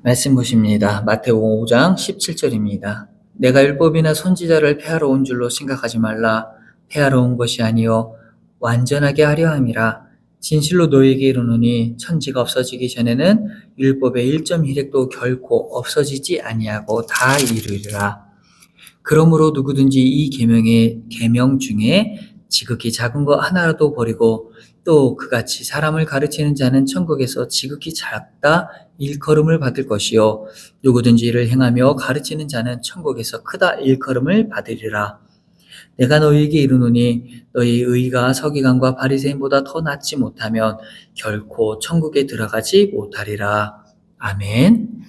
말씀 보십니다. 마태복음 5장 17절입니다. 내가 율법이나 선지자를 폐하러 온 줄로 생각하지 말라. 폐하러 온 것이 아니요 완전하게 하려 함이라. 진실로 너희에게 이르노니 천지가 없어지기 전에는 율법의 1점1획도 결코 없어지지 아니하고 다 이루리라. 그러므로 누구든지 이 계명 중에 지극히 작은 것 하나라도 버리고 또 그같이 사람을 가르치는 자는 천국에서 지극히 작다 일컬음을 받을 것이요 누구든지 이를 행하며 가르치는 자는 천국에서 크다 일컬음을 받으리라. 내가 너희에게 이르노니 너희 의가 서기관과 바리새인보다 더 낫지 못하면 결코 천국에 들어가지 못하리라. 아멘.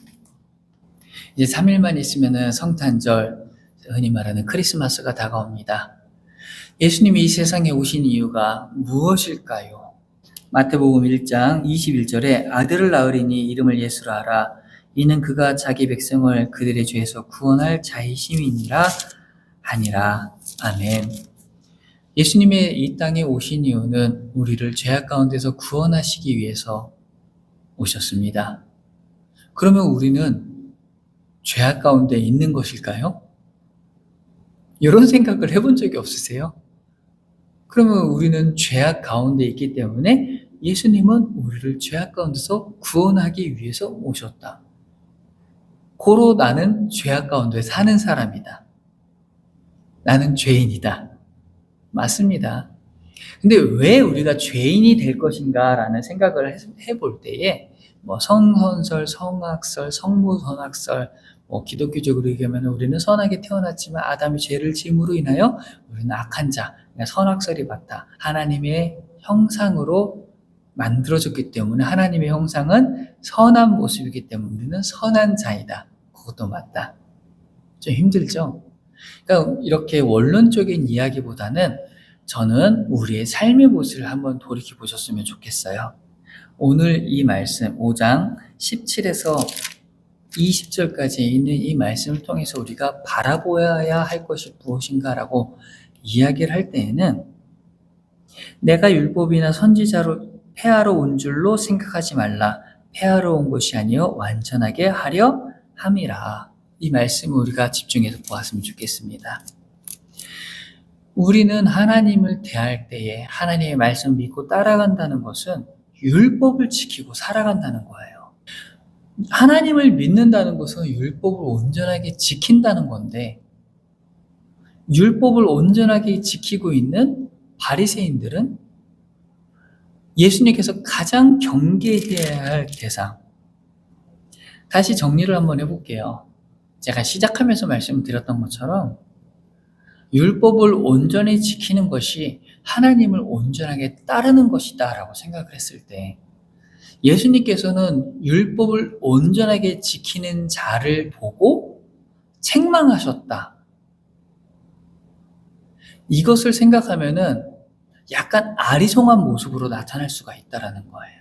이제 3일만 있으면은 성탄절, 흔히 말하는 크리스마스가 다가옵니다. 예수님이 이 세상에 오신 이유가 무엇일까요? 마태복음 1장 21절에 아들을 낳으리니 이름을 예수라 하라. 이는 그가 자기 백성을 그들의 죄에서 구원할 자이심이니라 하니라. 아멘. 예수님의 이 땅에 오신 이유는 우리를 죄악 가운데서 구원하시기 위해서 오셨습니다. 그러면 우리는 죄악 가운데 있는 것일까요? 이런 생각을 해본 적이 없으세요? 그러면 우리는 죄악 가운데 있기 때문에 예수님은 우리를 죄악 가운데서 구원하기 위해서 오셨다. 고로 나는 죄악 가운데 사는 사람이다. 나는 죄인이다. 맞습니다. 근데 왜 우리가 죄인이 될 것인가라는 생각을 해볼 때에 성선설, 성악설, 성모선악설, 기독교적으로 얘기하면 우리는 선하게 태어났지만 아담이 죄를 지음으로 인하여 우리는 악한 자, 선악설이 맞다. 하나님의 형상으로 만들어졌기 때문에 하나님의 형상은 선한 모습이기 때문에 우리는 선한 자이다. 그것도 맞다. 좀 힘들죠? 그러니까 이렇게 원론적인 이야기보다는 저는 우리의 삶의 모습을 한번 돌이켜 보셨으면 좋겠어요. 오늘 이 말씀 5장 17에서 20절까지 있는 이 말씀을 통해서 우리가 바라보아야 할 것이 무엇인가라고 이야기를 할 때에는 내가 율법이나 선지자로 폐하러 온 줄로 생각하지 말라. 폐하러 온 것이 아니요 완전하게 하려 함이라. 이 말씀을 우리가 집중해서 보았으면 좋겠습니다. 우리는 하나님을 대할 때에 하나님의 말씀을 믿고 따라간다는 것은 율법을 지키고 살아간다는 거예요. 하나님을 믿는다는 것은 율법을 온전하게 지킨다는 건데 율법을 온전하게 지키고 있는 바리새인들은 예수님께서 가장 경계해야 할 대상. 다시 정리를 한번 해볼게요. 제가 시작하면서 말씀드렸던 것처럼 율법을 온전히 지키는 것이 하나님을 온전하게 따르는 것이다 라고 생각을 했을 때 예수님께서는 율법을 온전하게 지키는 자를 보고 책망하셨다. 이것을 생각하면은 약간 아리송한 모습으로 나타날 수가 있다라는 거예요.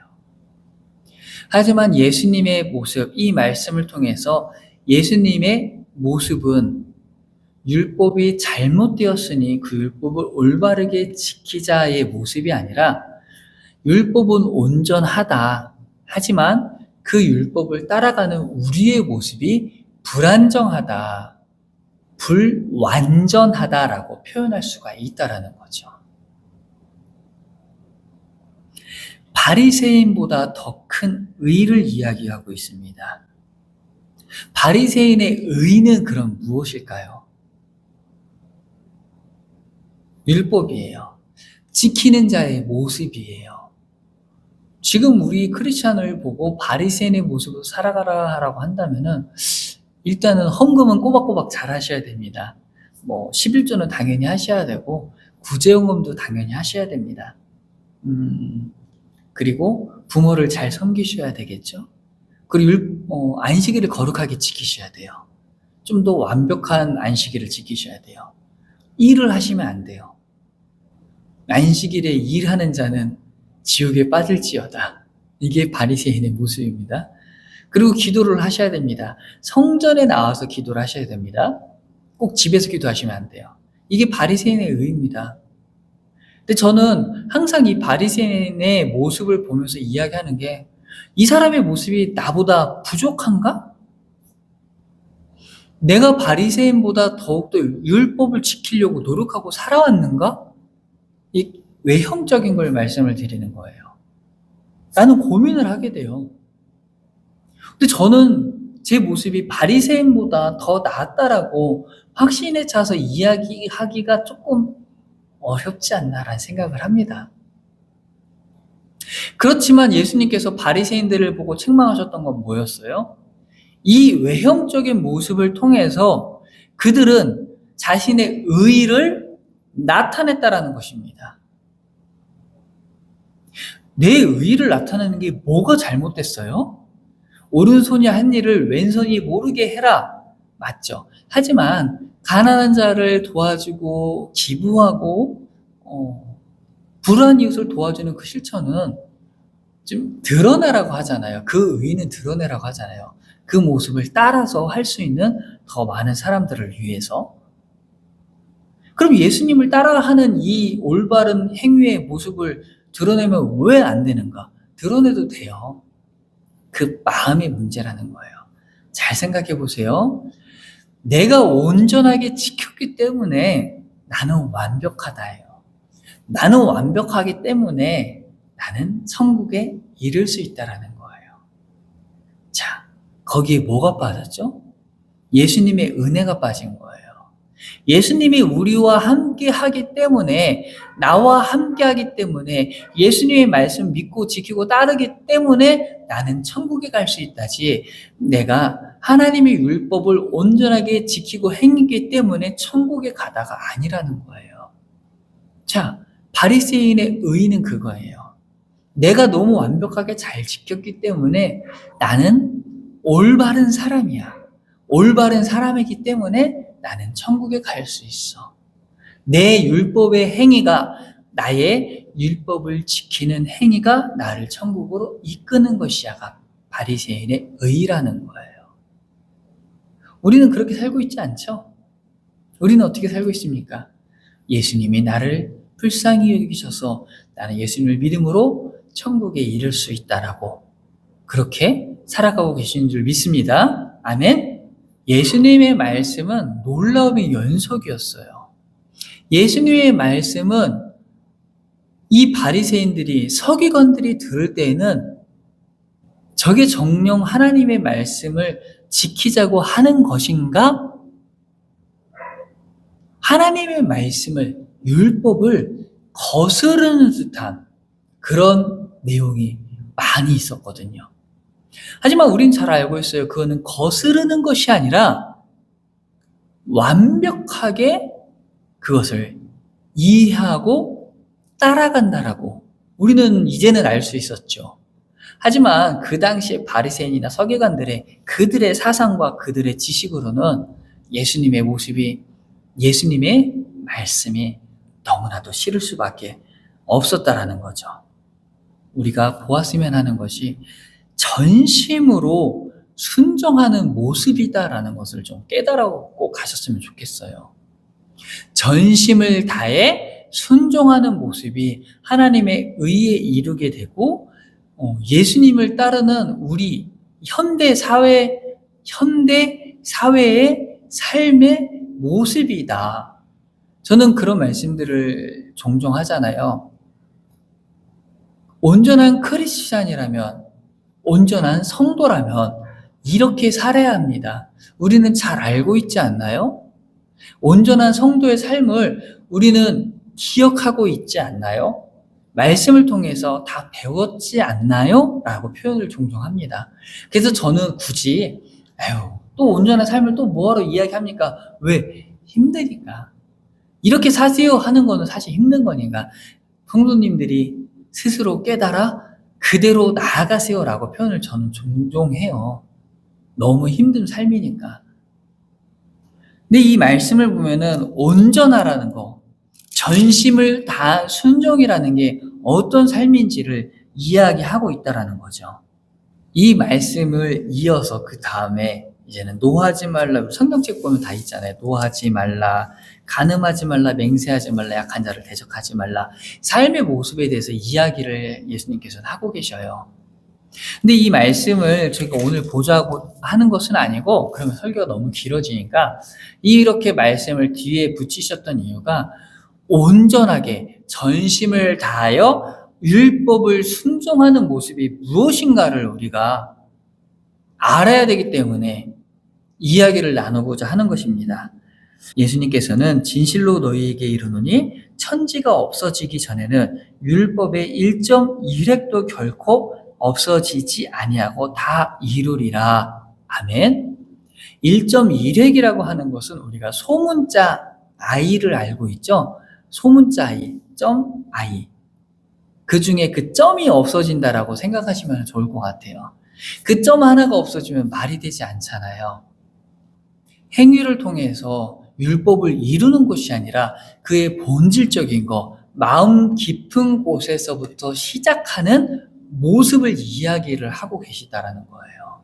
하지만 예수님의 모습, 이 말씀을 통해서 예수님의 모습은 율법이 잘못되었으니 그 율법을 올바르게 지키자의 모습이 아니라 율법은 온전하다. 하지만 그 율법을 따라가는 우리의 모습이 불안정하다, 불완전하다라고 표현할 수가 있다라는 거죠. 바리새인보다 더 큰 의를 이야기하고 있습니다. 바리새인의 의는 그럼 무엇일까요? 율법이에요. 지키는 자의 모습이에요. 지금 우리 크리스찬을 보고 바리새인의 모습으로 살아가라 하라고 한다면은 일단은 헌금은 꼬박꼬박 잘 하셔야 됩니다. 11조는 당연히 하셔야 되고 구제헌금도 당연히 하셔야 됩니다. 그리고 부모를 잘 섬기셔야 되겠죠. 그리고 안식일을 거룩하게 지키셔야 돼요. 좀 더 완벽한 안식일을 지키셔야 돼요. 일을 하시면 안 돼요. 안식일에 일하는 자는 지옥에 빠질지어다. 이게 바리새인의 모습입니다. 그리고 기도를 하셔야 됩니다. 성전에 나와서 기도를 하셔야 됩니다. 꼭 집에서 기도하시면 안 돼요. 이게 바리새인의 의입니다. 근데 저는 항상 이 바리새인의 모습을 보면서 이야기하는 게 이 사람의 모습이 나보다 부족한가? 내가 바리새인보다 더욱더 율법을 지키려고 노력하고 살아왔는가? 이 외형적인 걸 말씀을 드리는 거예요. 나는 고민을 하게 돼요. 근데 저는 제 모습이 바리새인보다 더 낫다라고 확신에 차서 이야기하기가 조금 어렵지 않나라는 생각을 합니다. 그렇지만 예수님께서 바리새인들을 보고 책망하셨던 건 뭐였어요? 이 외형적인 모습을 통해서 그들은 자신의 의의를 나타냈다라는 것입니다. 내 의의를 나타내는 게 뭐가 잘못됐어요? 오른손이 한 일을 왼손이 모르게 해라. 맞죠? 하지만 가난한 자를 도와주고 기부하고 불우한 이웃을 도와주는 그 실천은 좀 드러내라고 하잖아요. 그 의의는 드러내라고 하잖아요. 그 모습을 따라서 할 수 있는 더 많은 사람들을 위해서. 그럼 예수님을 따라하는 이 올바른 행위의 모습을 드러내면 왜 안 되는가? 드러내도 돼요. 그 마음의 문제라는 거예요. 잘 생각해 보세요. 내가 온전하게 지켰기 때문에 나는 완벽하다예요. 나는 완벽하기 때문에 나는 천국에 이를 수 있다라는 거예요. 자, 거기에 뭐가 빠졌죠? 예수님의 은혜가 빠진 거예요. 예수님이 우리와 함께 하기 때문에, 나와 함께 하기 때문에, 예수님의 말씀 믿고 지키고 따르기 때문에 나는 천국에 갈 수 있다지, 내가 하나님의 율법을 온전하게 지키고 행했기 때문에 천국에 가다가 아니라는 거예요. 자, 바리새인의 의의는 그거예요. 내가 너무 완벽하게 잘 지켰기 때문에 나는 올바른 사람이야. 올바른 사람이기 때문에 나는 천국에 갈 수 있어. 내 율법의 행위가, 나의 율법을 지키는 행위가 나를 천국으로 이끄는 것이야가 바리새인의 의의라는 거예요. 우리는 그렇게 살고 있지 않죠? 우리는 어떻게 살고 있습니까? 예수님이 나를 불쌍히 여기셔서 나는 예수님을 믿음으로 천국에 이를 수 있다라고 그렇게 살아가고 계시는 줄 믿습니다. 아멘. 예수님의 말씀은 놀라움의 연속이었어요. 예수님의 말씀은 이 바리새인들이, 서기관들이 들을 때에는 저게 정녕 하나님의 말씀을 지키자고 하는 것인가? 하나님의 말씀을, 율법을 거스르는 듯한 그런 내용이 많이 있었거든요. 하지만 우린 잘 알고 있어요. 그거는 거스르는 것이 아니라 완벽하게 그것을 이해하고 따라간다라고 우리는 이제는 알 수 있었죠. 하지만 그 당시에 바리새인이나 서기관들의 그들의 사상과 그들의 지식으로는 예수님의 모습이, 예수님의 말씀이 너무나도 싫을 수밖에 없었다라는 거죠. 우리가 보았으면 하는 것이 전심으로 순종하는 모습이다라는 것을 좀 깨달고 가셨으면 좋겠어요. 전심을 다해 순종하는 모습이 하나님의 의에 이르게 되고 예수님을 따르는 우리 현대 사회의 삶의 모습이다. 저는 그런 말씀들을 종종 하잖아요. 온전한 크리스찬이라면, 온전한 성도라면 이렇게 살아야 합니다. 우리는 잘 알고 있지 않나요? 온전한 성도의 삶을 우리는 기억하고 있지 않나요? 말씀을 통해서 다 배웠지 않나요? 라고 표현을 종종 합니다. 그래서 저는 굳이 또 온전한 삶을 또 뭐하러 이야기합니까? 왜? 힘드니까. 이렇게 사세요 하는 거는 사실 힘든 거니까 성도님들이 스스로 깨달아 그대로 나아가세요라고 표현을 저는 종종 해요. 너무 힘든 삶이니까. 근데 이 말씀을 보면은 온전하라는 거, 전심을 다 순종이라는 게 어떤 삶인지를 이야기하고 있다라는 거죠. 이 말씀을 이어서 그 다음에 이제는 노하지 말라, 성경책 보면 다 있잖아요. 노하지 말라, 간음하지 말라, 맹세하지 말라, 약한 자를 대적하지 말라. 삶의 모습에 대해서 이야기를 예수님께서는 하고 계셔요. 근데 이 말씀을 저희가 오늘 보자고 하는 것은 아니고, 그러면 설교가 너무 길어지니까 이렇게 말씀을 뒤에 붙이셨던 이유가 온전하게 전심을 다하여 율법을 순종하는 모습이 무엇인가를 우리가 알아야 되기 때문에 이야기를 나누고자 하는 것입니다. 예수님께서는 진실로 너희에게 이르노니 천지가 없어지기 전에는 율법의 1.1획도 결코 없어지지 아니하고 다 이루리라. 아멘. 1.1획이라고 하는 것은 우리가 소문자 i를 알고 있죠. 소문자 i, 점 i. 그 중에 그 점이 없어진다라고 생각하시면 좋을 것 같아요. 그 점 하나가 없어지면 말이 되지 않잖아요. 행위를 통해서 율법을 이루는 것이 아니라 그의 본질적인 것, 마음 깊은 곳에서부터 시작하는 모습을 이야기를 하고 계시다라는 거예요.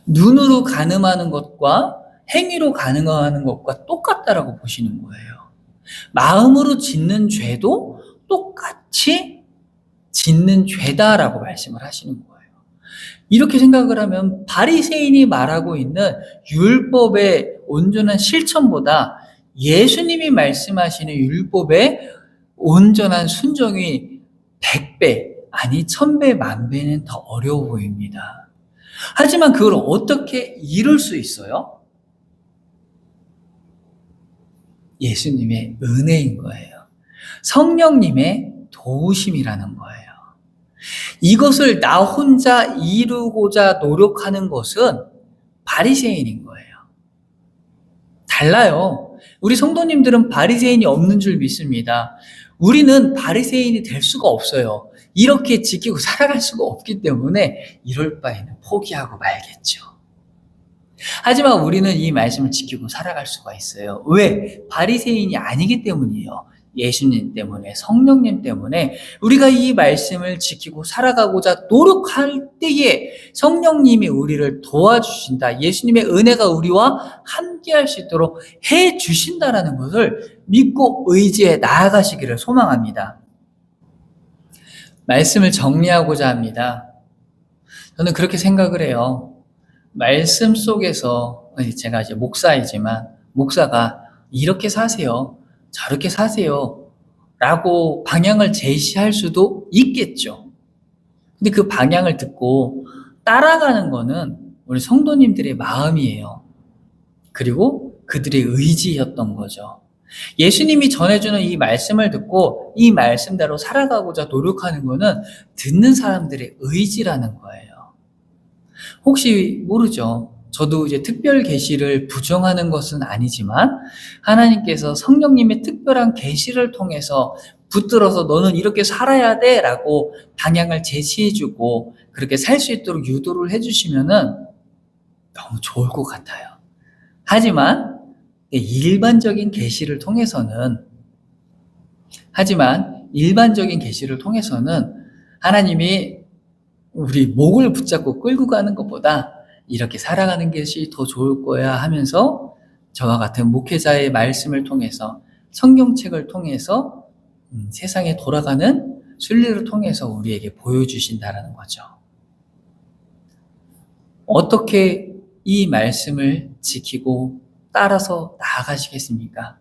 눈으로 가늠하는 것과 행위로 가늠하는 것과 똑같다라고 보시는 거예요. 마음으로 짓는 죄도 똑같이 짓는 죄다라고 말씀을 하시는 거예요. 이렇게 생각을 하면 바리새인이 말하고 있는 율법의 온전한 실천보다 예수님이 말씀하시는 율법의 온전한 순종이 100배, 아니 1000배, 만배는 더 어려워 보입니다. 하지만 그걸 어떻게 이룰 수 있어요? 예수님의 은혜인 거예요. 성령님의 도우심이라는 거예요. 이것을 나 혼자 이루고자 노력하는 것은 바리새인인 거예요. 달라요. 우리 성도님들은 바리새인이 없는 줄 믿습니다. 우리는 바리새인이 될 수가 없어요. 이렇게 지키고 살아갈 수가 없기 때문에 이럴 바에는 포기하고 말겠죠. 하지만 우리는 이 말씀을 지키고 살아갈 수가 있어요. 왜? 바리새인이 아니기 때문이에요. 예수님 때문에, 성령님 때문에 우리가 이 말씀을 지키고 살아가고자 노력할 때에 성령님이 우리를 도와주신다. 예수님의 은혜가 우리와 함께할 수 있도록 해주신다라는 것을 믿고 의지해 나아가시기를 소망합니다. 말씀을 정리하고자 합니다. 저는 그렇게 생각을 해요. 말씀 속에서, 제가 이제 목사이지만 목사가 이렇게 사세요, 저렇게 사세요 라고 방향을 제시할 수도 있겠죠. 근데 그 방향을 듣고 따라가는 거는 우리 성도님들의 마음이에요. 그리고 그들의 의지였던 거죠. 예수님이 전해주는 이 말씀을 듣고 이 말씀대로 살아가고자 노력하는 거는 듣는 사람들의 의지라는 거예요. 혹시 모르죠. 저도 이제 특별 계시를 부정하는 것은 아니지만 하나님께서 성령님의 특별한 계시를 통해서 붙들어서 너는 이렇게 살아야 돼 라고 방향을 제시해주고 그렇게 살 수 있도록 유도를 해주시면은 너무 좋을 것 같아요. 하지만 일반적인 계시를 통해서는 하나님이 우리 목을 붙잡고 끌고 가는 것보다 이렇게 살아가는 것이 더 좋을 거야 하면서 저와 같은 목회자의 말씀을 통해서 성경책을 통해서 세상에 돌아가는 순리를 통해서 우리에게 보여주신다라는 거죠. 어떻게 이 말씀을 지키고 따라서 나아가시겠습니까?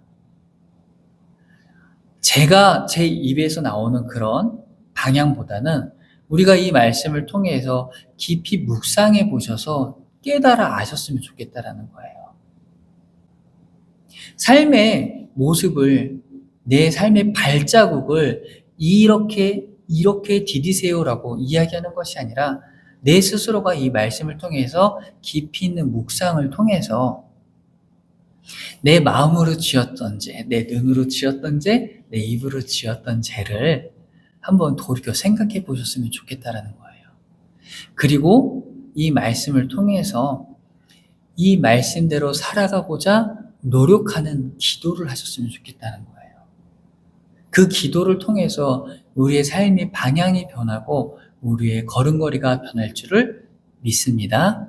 제가 제 입에서 나오는 그런 방향보다는 우리가 이 말씀을 통해서 깊이 묵상해 보셔서 깨달아 아셨으면 좋겠다라는 거예요. 삶의 모습을, 내 삶의 발자국을 이렇게 디디세요라고 이야기하는 것이 아니라 내 스스로가 이 말씀을 통해서 깊이 있는 묵상을 통해서 내 마음으로 지었던 죄, 내 눈으로 지었던 죄, 내 입으로 지었던 죄를 한번 돌이켜 생각해 보셨으면 좋겠다라는 거예요. 그리고 이 말씀을 통해서 이 말씀대로 살아가고자 노력하는 기도를 하셨으면 좋겠다는 거예요. 그 기도를 통해서 우리의 삶의 방향이 변하고 우리의 걸음걸이가 변할 줄을 믿습니다.